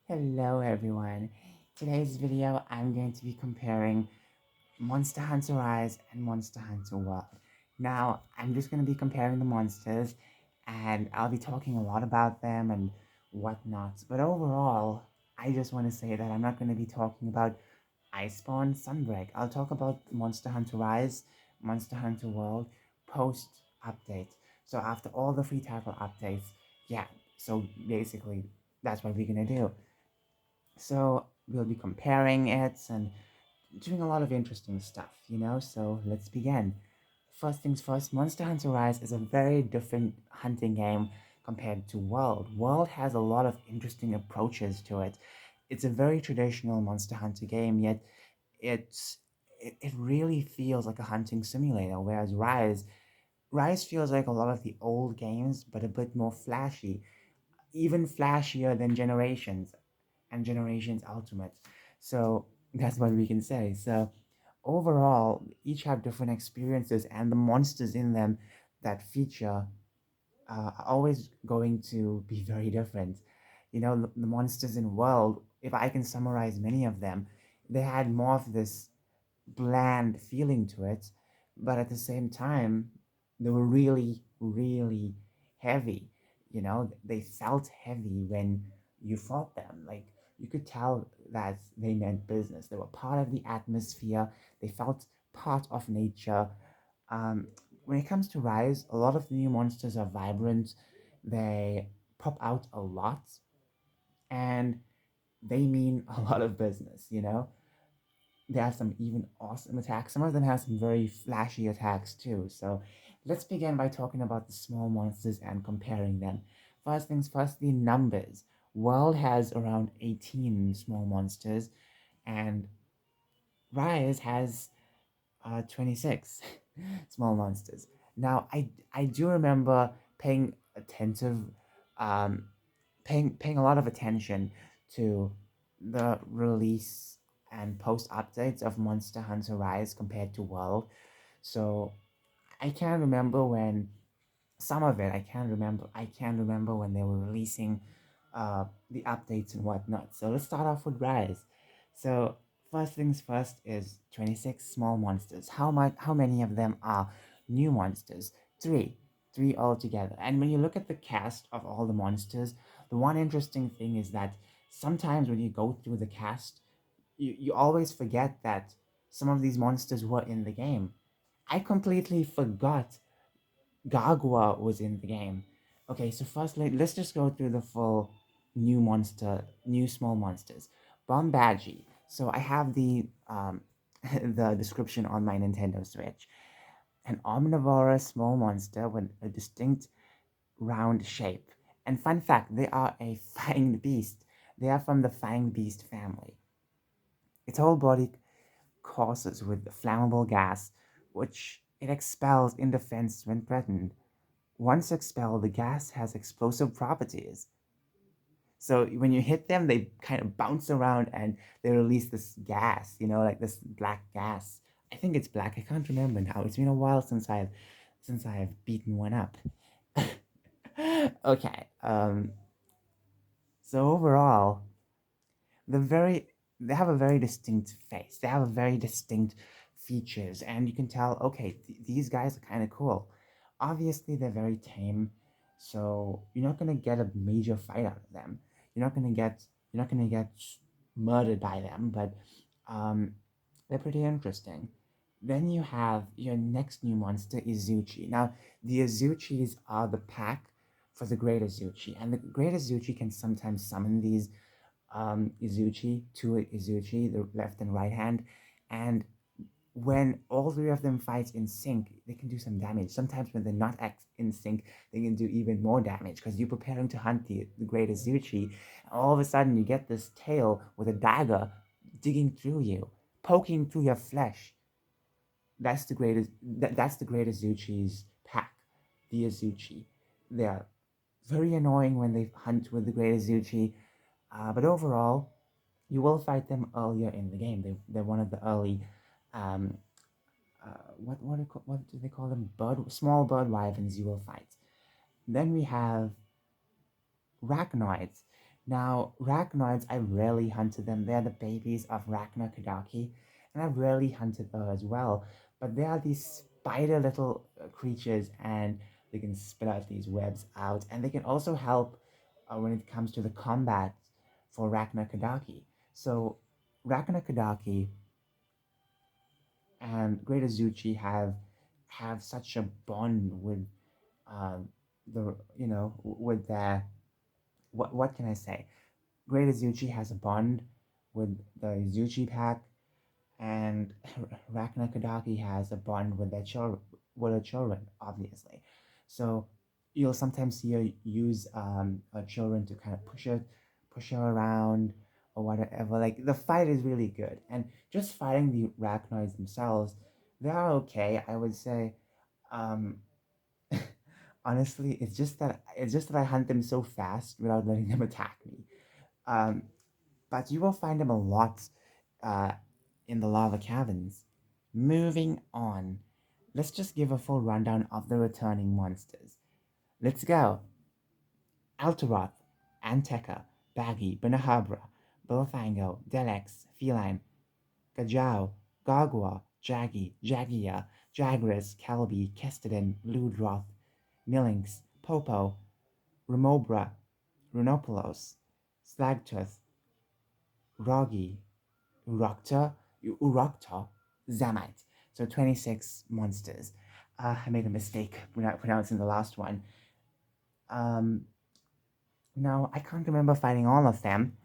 Hello everyone. Today's video I'm going to be comparing Monster Hunter Rise and Monster Hunter World. Now, I'm just going to be comparing the monsters and I'll be talking a lot about them and whatnot. But overall, I just want to say that I'm not going to be talking about Iceborne Sunbreak. I'll talk about Monster Hunter Rise, Monster Hunter World post update. So after all the free title updates, yeah, so basically that's what we're going to do. So we'll be comparing it and doing a lot of interesting stuff. So let's begin. First things first, Monster Hunter Rise is a very different hunting game compared to World. World has a lot of interesting approaches to it. It's a very traditional Monster Hunter game, yet it's it really feels like a hunting simulator, whereas Rise feels like a lot of the old games, but a bit more flashy, even flashier than Generations and Generations Ultimate. So that's what we can say. So overall, each have different experiences, and the monsters in them that feature are always going to be very different. The monsters in World, if I can summarize many of them, they had more of this bland feeling to it, but at the same time, they were really, really heavy. They felt heavy when you fought them. Like, you could tell that they meant business. They were part of the atmosphere, they felt part of nature. Um, when it comes to Rise, a lot of the new monsters are vibrant, they pop out a lot, and they mean a lot of business. They have some even awesome attacks. Some of them have some very flashy attacks too. So let's begin by talking about the small monsters and comparing them. First things first, the numbers. World has around 18 small monsters, and Rise has 26 small monsters. Now, I do remember paying attentive, um, paying a lot of attention to the release and post updates of Monster Hunter Rise compared to World. So I can remember when some of it I can remember when they were releasing the updates and whatnot. So let's start off with Rise. So first things first is 26 small monsters. How many of them are new monsters? Three altogether. And when you look at the cast of all the monsters, the one interesting thing is that sometimes when you go through the cast, you always forget that some of these monsters were in the game. I completely forgot Gagua was in the game. Okay, so firstly, let's just go through the full new small monsters. Bombaji. So I have the the description on my Nintendo Switch. An omnivorous small monster with a distinct round shape. And fun fact, they are a fanged beast. They are from the fanged beast family. Its whole body courses with flammable gas, which it expels in defense when threatened. Once expelled, the gas has explosive properties. So when you hit them, they kind of bounce around and they release this gas, like this black gas. I think it's black. I can't remember now. It's been a while since I've beaten one up. Okay. So overall, the very they have a very distinct face. They have a very distinct features, and you can tell. Okay, these guys are kind of cool. Obviously, they're very tame, so you're not gonna get a major fight out of them. You're not gonna get murdered by them, but um, they're pretty interesting. Then you have your next new monster, Izuchi. Now, the Izuchis are the pack for the Great Izuchi, and the Great Izuchi can sometimes summon these two Izuchi, the left and right hand, and when all three of them fight in sync, they can do some damage. Sometimes when they're not in sync, they can do even more damage because you're preparing to hunt the Great Izuchi, and all of a sudden you get this tail with a dagger digging through you, poking through your flesh. That's the Great Izuchi's pack, the Izuchi. They're very annoying when they hunt with the Great Izuchi, but overall, you will fight them earlier in the game. They're one of the early, um, what do they call them? Small bird wyverns you will fight. Then we have Rachnoids. Now, Rachnoids, I rarely hunted them. They're the babies of Rachna Kadaki, and I've rarely hunted those as well. But they are these spider little creatures, and they can spit out these webs out, and they can also help when it comes to the combat for Rachna Kadaki. So, Rachna Kadaki and Great Azuchi have such a bond with uh, the with their what can I say? Great Azuchi has a bond with the Azuchi pack, and Ragnar Kadaki has a bond with their children, obviously. So you'll sometimes see her use her children to kind of push her around or whatever. Like the fight is really good, and just fighting the Ragnoids themselves, they are okay, I would say. Um, Honestly, it's just that I hunt them so fast without letting them attack me. Um, but you will find them a lot uh, in the lava caverns. Moving on, let's just give a full rundown of the returning monsters. Let's go. Altaroth, Anteka, Baggy, Benahabra, Bilfango, Delex, Feline, Gajao, Gargua, Jaggy, Jagia, Jagras, Calby, Kestodon, Ludroth, Millings, Popo, Remobra, Runopolos, Slagtooth, Rogi, Urokta, Zamite. So 26 monsters. I made a mistake when I pronouncing the last one. Um, Now, I can't remember fighting all of them,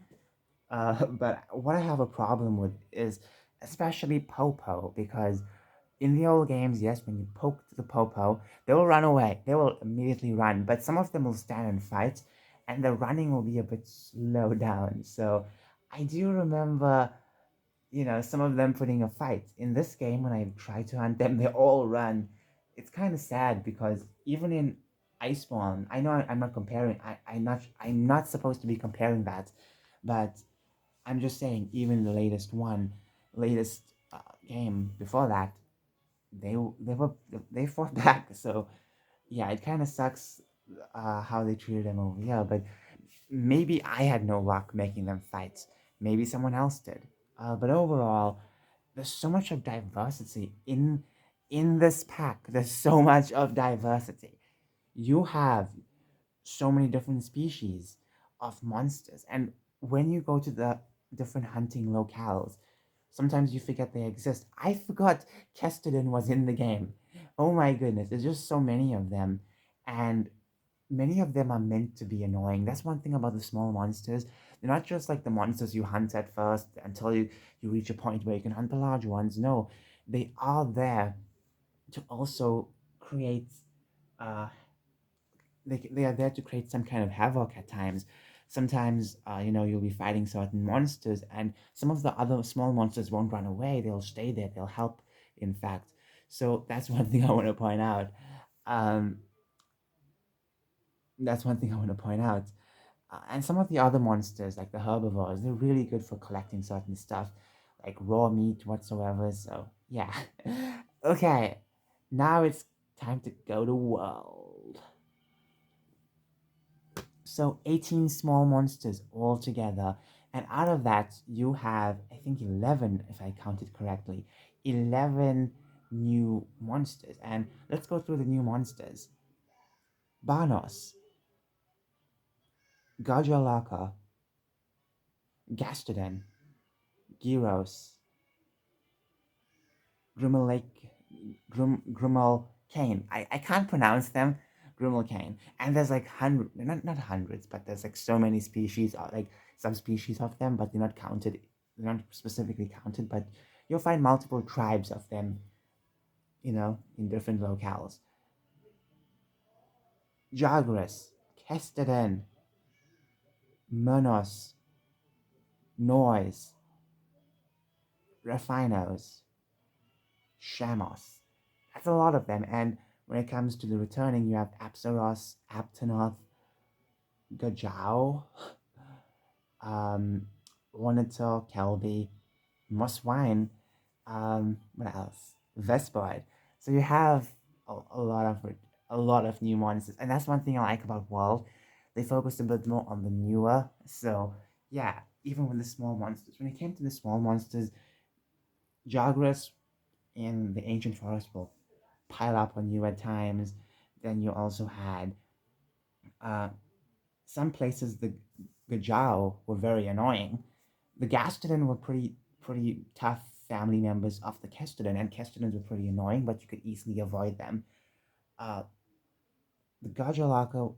but what I have a problem with is especially Popo, because in the old games, yes, when you poke the Popo, they will run away. They will immediately run, but some of them will stand and fight, and the running will be a bit slow down. So I do remember some of them putting a fight. In this game, when I try to hunt them, they all run. It's kind of sad because even in Iceborne, I know I'm not comparing. I'm not supposed to be comparing that, but I'm just saying. Even the latest game before that, they fought back. So yeah, it kind of sucks how they treated them over here. But maybe I had no luck making them fight. Maybe someone else did. But overall, there's so much of diversity in this pack. There's so much of diversity. You have so many different species of monsters, and when you go to the different hunting locales, sometimes you forget they exist. I forgot Kestodon was in the game. Oh my goodness, there's just so many of them, and many of them are meant to be annoying. That's one thing about the small monsters. They're not just like the monsters you hunt at first until you reach a point where you can hunt the large ones. No, they are there to also create uh they are there to create some kind of havoc at times. Sometimes you'll be fighting certain monsters, and some of the other small monsters won't run away. They'll stay there. They'll help, in fact. So that's one thing I want to point out. Um, that's one thing I want to point out. And some of the other monsters, like the herbivores, they're really good for collecting certain stuff, like raw meat whatsoever. So, yeah. Okay, now it's time to go to world. So, 18 small monsters altogether. And out of that, you have, I think, 11, if I counted correctly, 11 new monsters. And let's go through the new monsters. Banos, Gajalaka, Gastodon, Gyros, Grimalake, Grimal Cane. I can't pronounce them. Grimal Cane. And there's like not hundreds, but there's like so many species, like subspecies of them, but they're not counted. They're not specifically counted, but you'll find multiple tribes of them, in different locales. Jagras, Kestodon, Monos, Noise, Refinos, Shamos. That's a lot of them. And when it comes to the returning, you have Apsaros, Aptonoth, Gajao, um, Wanator, Kelby, Moswine, what else? Vespoid. So you have a lot of new monsters, and that's one thing I like about World. They focused a bit more on the newer. So yeah, even with the small monsters, when it came to the small monsters, Jagras in the ancient forest will pile up on you at times. Then you also had uh, some places the Gajao were very annoying. The Gastodon were pretty tough family members of the Kestodon, and Kestodons were pretty annoying, but you could easily avoid them. Uh, the Gajalaka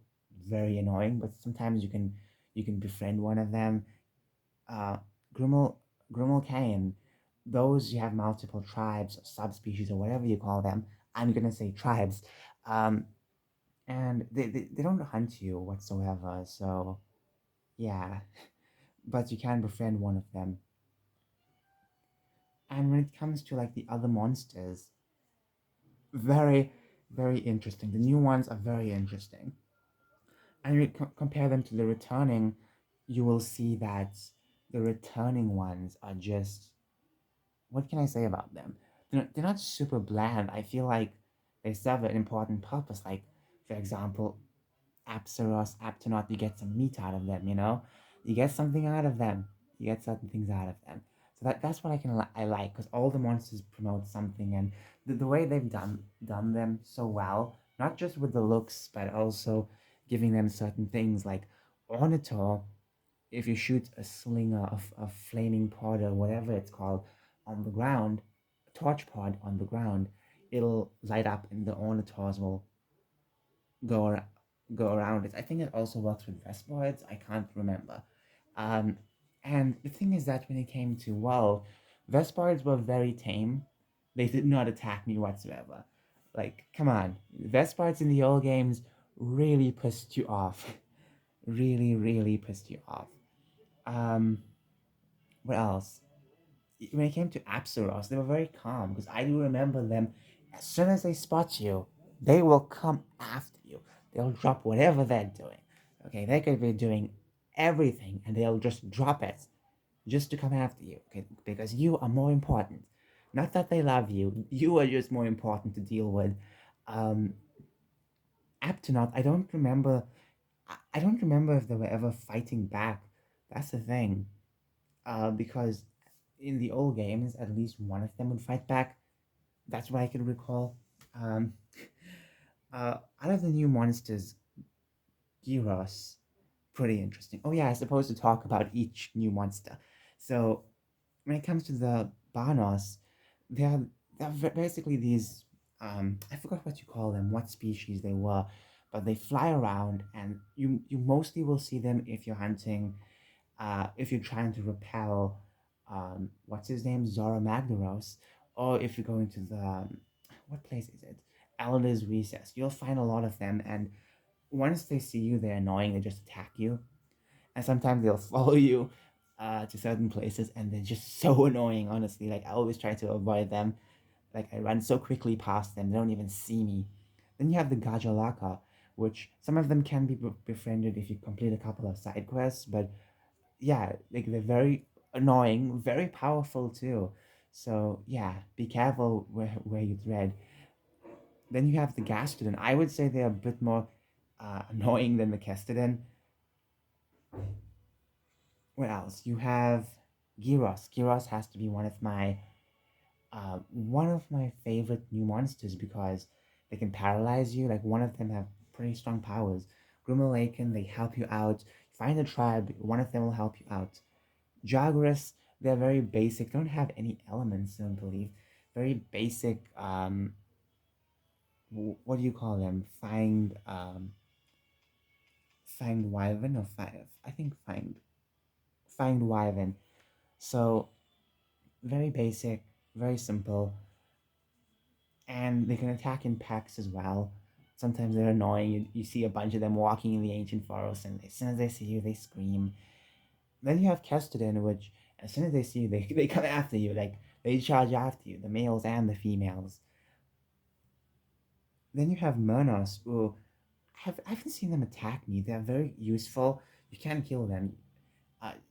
very annoying, but sometimes you can befriend one of them. Uh, Grimmel Grimmel Cane, those you have multiple tribes, subspecies, or whatever you call them. I'm gonna say tribes, um, and they don't hunt you whatsoever. So yeah, but you can befriend one of them. And when it comes to like the other monsters, very very interesting. The new ones are very interesting, and you compare them to the returning, you will see that the returning ones are just, what can I say about them? They're not super bland. I feel like they serve an important purpose. Like, for example, Apsaros, Aptonaut, you get some meat out of them, you know? You get something out of them. You get certain things out of them. So that's what I like, because all the monsters promote something, and the way they've done them so well, not just with the looks, but also giving them certain things like Ornithor. If you shoot a slinger of a flaming pod or whatever it's called on the ground, a torch pod on the ground, it'll light up and the Ornithors will go ar- go around it. I think it also works with Vespoids. I can't remember. Um, and the thing is that when it came to Vespoids were very tame. They did not attack me whatsoever. Like, come on, Vespoids in the old games really pissed you off. Really, really pissed you off. Um, what else? When it came to Apsaros, they were very calm because I do remember them. As soon as they spot you, they will come after you. They'll drop whatever they're doing. Okay, they could be doing everything and they'll just drop it just to come after you. Okay, because you are more important. Not that they love you, you are just more important to deal with. Um, Aptonaut, I don't remember if they were ever fighting back. That's the thing. Because in the old games, at least one of them would fight back. That's what I can recall. Um, out of the new monsters, Gyros, pretty interesting. Oh yeah, I suppose to talk about each new monster. So when it comes to the Banos, they're basically these. I forgot what you call them, what species they were, but they fly around, and you mostly will see them if you're hunting, if you're trying to repel, what's his name, Zora Magdaros, or if you're going to the, what place is it? Elder's Recess. You'll find a lot of them, and once they see you, they're annoying. They just attack you, and sometimes they'll follow you to certain places, and they're just so annoying. Honestly, like I always try to avoid them. Like I run so quickly past them, they don't even see me. Then you have the Gajalaka, which some of them can be befriended if you complete a couple of side quests, but yeah, like they're very annoying, very powerful too. So yeah, be careful where you tread. Then you have the Gastrodon. I would say they're a bit more annoying than the Kestodon. What else? You have Gyros. Gyros has to be one of my favorite new monsters because they can paralyze you. Like one of them have pretty strong powers. Grimmelaken, they help you out. Find a tribe, one of them will help you out. Jagras, they're very basic, don't have any elements, I don't believe. Very basic, what do you call them? Fanged Wyvern or I think Fanged Wyvern. So, very basic, very simple, and they can attack in packs as well. Sometimes they're annoying. You see a bunch of them walking in the ancient forest, and as soon as they see you, they scream. Then you have Kestodon, which as soon as they see you, they come after you. Like they charge after you, the males and the females. Then you have Murnos, who I haven't seen them attack me. They're very useful. You can kill them.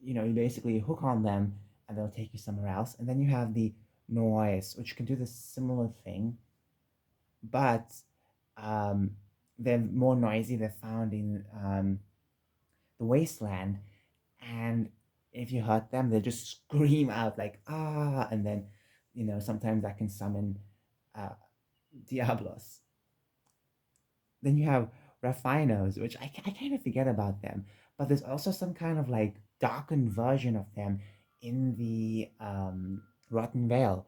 You basically hook on them, and they'll take you somewhere else. And then you have the Noise, which can do the similar thing, but um, they're more noisy. They're found in the wasteland, and if you hurt them, they just scream out like ah, and then sometimes that can summon uh, Diablos. Then you have Raffinos, which I kind of forget about them, but there's also some kind of like darkened version of them in the Rotten Vale.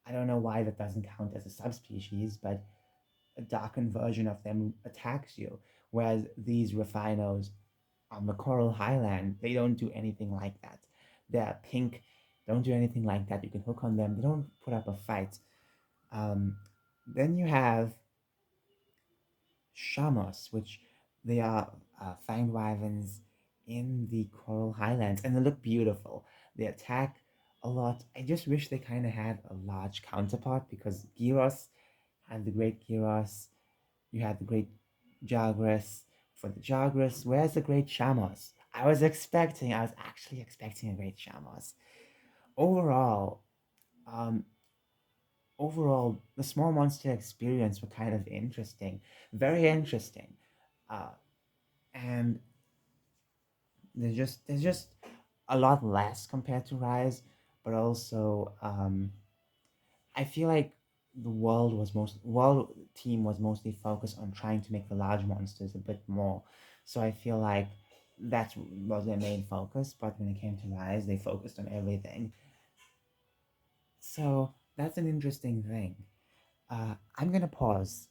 I don't know why that doesn't count as a subspecies, but a darkened version of them attacks you. Whereas these Raffinos on the Coral Highland, they don't do anything like that. They're pink, don't do anything like that. You can hook on them, they don't put up a fight. Um, then you have Shamos, which they are fanged wyverns in the Coral Highlands, and they look beautiful. They attack a lot. I just wish they kind of had a large counterpart because Gyros had the great Gyros, you had the great Jagras. For the Jagras, where's the great Shamos? I was actually expecting a great Shamos. Overall, um, the small monster experience were kind of interesting, very interesting. Uh, and there's just a lot less compared to Rise, but also I feel like the world team was mostly focused on trying to make the large monsters a bit more. So I feel like that was their main focus. But when it came to Rise, they focused on everything. So that's an interesting thing. I'm gonna pause.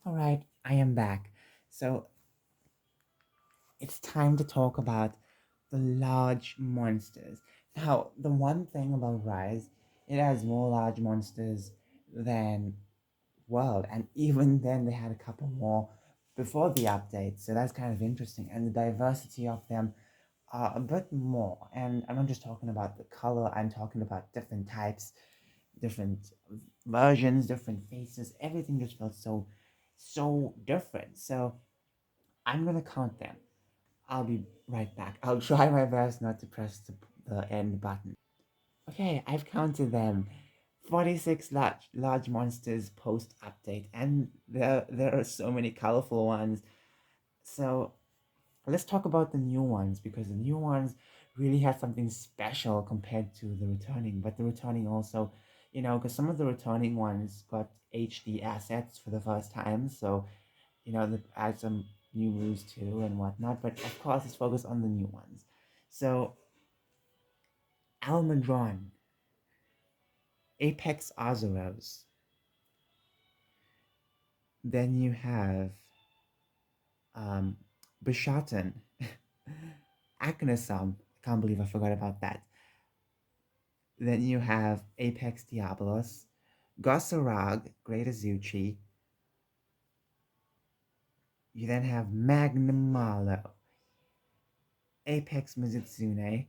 All right, I am back. So it's time to talk about the large monsters. Now, the one thing about Rise, it has more large monsters than World, and even then they had a couple more before the update, so that's kind of interesting. And the diversity of them are a bit more. And I'm not just talking about the color, I'm talking about different types, different versions, different faces. Everything just felt so different. So I'm gonna count them. I'll be right back. I'll try my best not to press the end button. Okay, I've counted them. 46 large monsters post update, and there are so many colorful ones. So let's talk about the new ones because the new ones really had something special compared to the returning. But the returning also, because some of the returning ones got HD assets for the first time, so they add some new moves too and whatnot. But of course, it's focused on the new ones. So Almudron, Apex Azuros. Then you have um, Bishaten, Akhenasom. I can't believe I forgot about that. Then you have Apex Diablos, Gossarag, Great Azuchi. You then have Magnum Malo, Apex Mizutsune,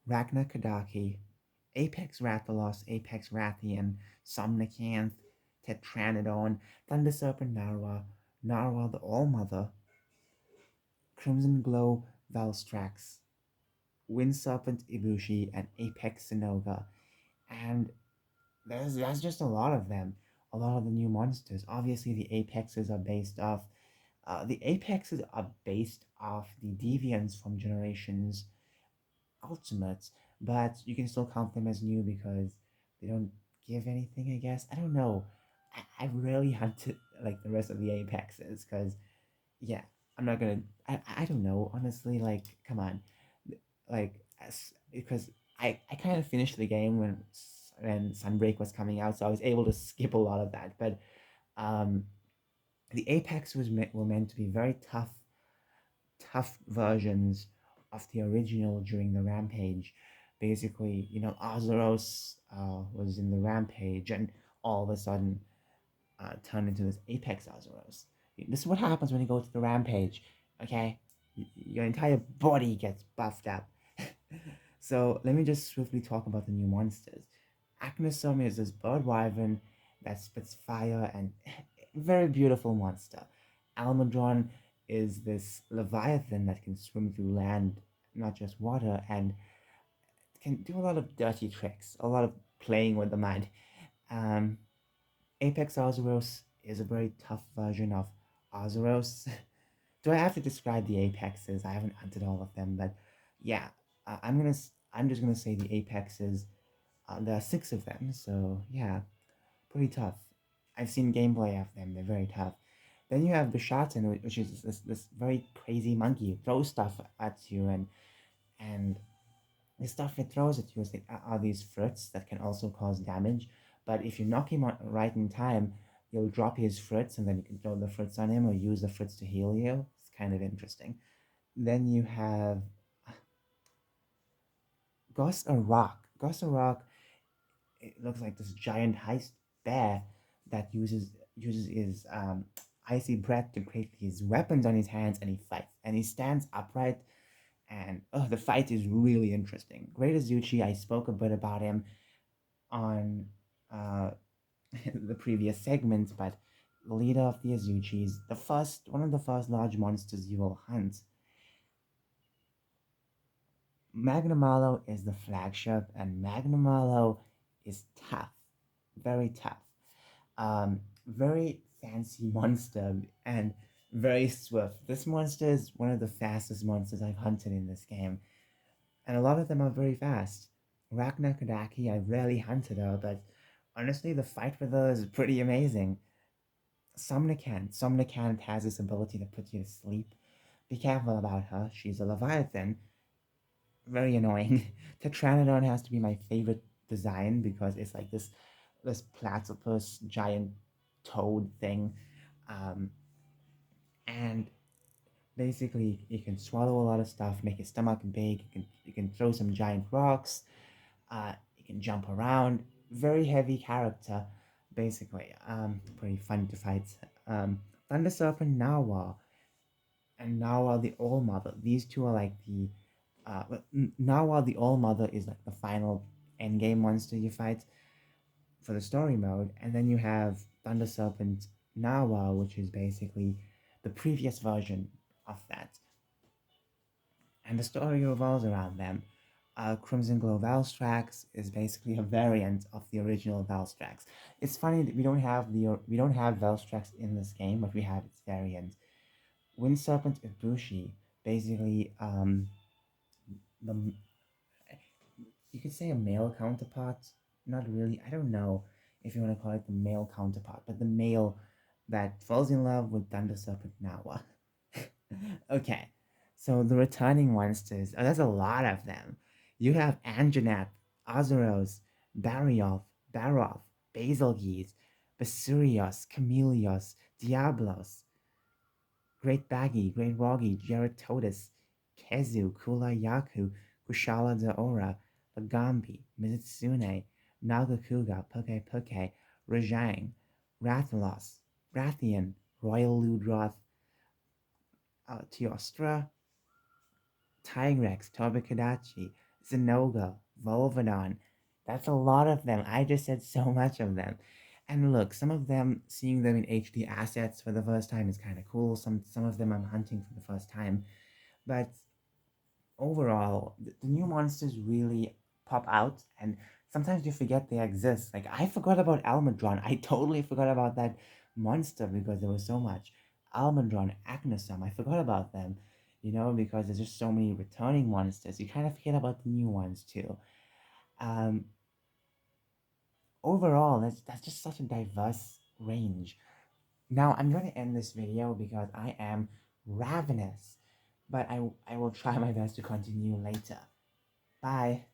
Ragnar Kadaki, Apex Rathalos, Apex Rathian, Somnicanth, Tetranodon, Thunder Serpent Narwa, Narwa the All-Mother, Crimson Glow Valstrax, Wind Serpent Ibushi, and Apex Sinoga. And there's just a lot of them. A lot of the new monsters. Obviously, the apexes are based off the deviants from Generations Ultimates, but you can still count them as new because they don't give anything. I guess I don't know. I've rarely hunted like the rest of the apexes because yeah, I'm not gonna. I don't know honestly. Like, come on, like because I kind of finished the game when Sunbreak was coming out, so I was able to skip a lot of that. But um, the Apex were meant to be very tough versions of the original during the Rampage. Basically, Azeros was in the Rampage, and all of a sudden turned into this Apex Azeros. This is what happens when you go to the Rampage. Okay, your entire body gets buffed up. So let me just swiftly talk about the new monsters. Acnosome is this bird wyvern that spits fire and very beautiful monster. Almudron is this leviathan that can swim through land, not just water, and can do a lot of dirty tricks, a lot of playing with the mud. Um, Apex Azuros is a very tough version of Azuros. Do I have to describe the apexes? I haven't hunted all of them, but yeah, I'm just gonna say the apexes. There are six of them, so yeah, pretty tough. I've seen gameplay of them; they're very tough. Then you have the Shatin, which is this very crazy monkey who throws stuff at you, and the stuff it throws at you are these fruits that can also cause damage. But if you knock him on right in time, you'll drop his fruits, and then you can throw the fruits on him or use the fruits to heal you. It's kind of interesting. Then you have Gus Rock. It looks like this giant heist bear that uses his icy breath to create these weapons on his hands, and he fights. And he stands upright, and oh, the fight is really interesting. Great Azuchi, I spoke a bit about him on uh, the previous segments, but the leader of the Azuchis, one of the first large monsters you will hunt. Magnamalo is the flagship, and Magnamalo is tough, very tough. Very fancy monster and very swift. This monster is one of the fastest monsters I've hunted in this game, and a lot of them are very fast. Ragnar Kadaki, I rarely hunted her, but honestly, the fight with her is pretty amazing. Somnican has this ability to put you to sleep. Be careful about her. She's a Leviathan. Very annoying. Tetranodon has to be my favorite design because it's like this platypus giant toad thing. Um, and basically you can swallow a lot of stuff, make your stomach big, you can throw some giant rocks, you can jump around. Very heavy character, basically. Pretty fun to fight. Thunder Serpent Narwhal and Narwhal the All Mother. These two are like the Narwhal the All Mother is like the final end game monster you fight for the story mode, and then you have Thunder Serpent Narwhal, which is basically the previous version of that, and the story revolves around them. Crimson Glow Valstrax is basically a variant of the original Valstrax. It's funny that we don't have Valstrax in this game, but we have its variant. Wind Serpent Ibushi, basically the you could say a male counterpart. Not really. I don't know if you want to call it the male counterpart, but the male that falls in love with Thunder Serpent Nawa. Okay, so the returning monsters. Oh, there's a lot of them. You have Anjanath, Azuros, Barioth, Baroth, Basilgeese, Basurios, Chameleos, Diablos, Great Baggy, Great Woggy, Geratodus, Kezu, Kula Yaku, Kushala Daora, Lagambi, Mizitsune, Nagakuga, Puke Puke, Rajang, Rathalos, Rathian, Royal Ludroth, Teostra, Tigrex, Tobikadachi, Zenoga, Volvadon. That's a lot of them. I just said so much of them. And look, some of them, seeing them in HD assets for the first time is kind of cool. Some of them I'm hunting for the first time. But overall, the new monsters really pop out, and sometimes you forget they exist. Like, I forgot about Almudron. I totally forgot about that monster because there was so much. Almudron, Agnesum, I forgot about them, because there's just so many returning monsters. You kind of forget about the new ones too. Um, Overall, that's just such a diverse range. Now, I'm going to end this video because I am ravenous, but I will try my best to continue later. Bye.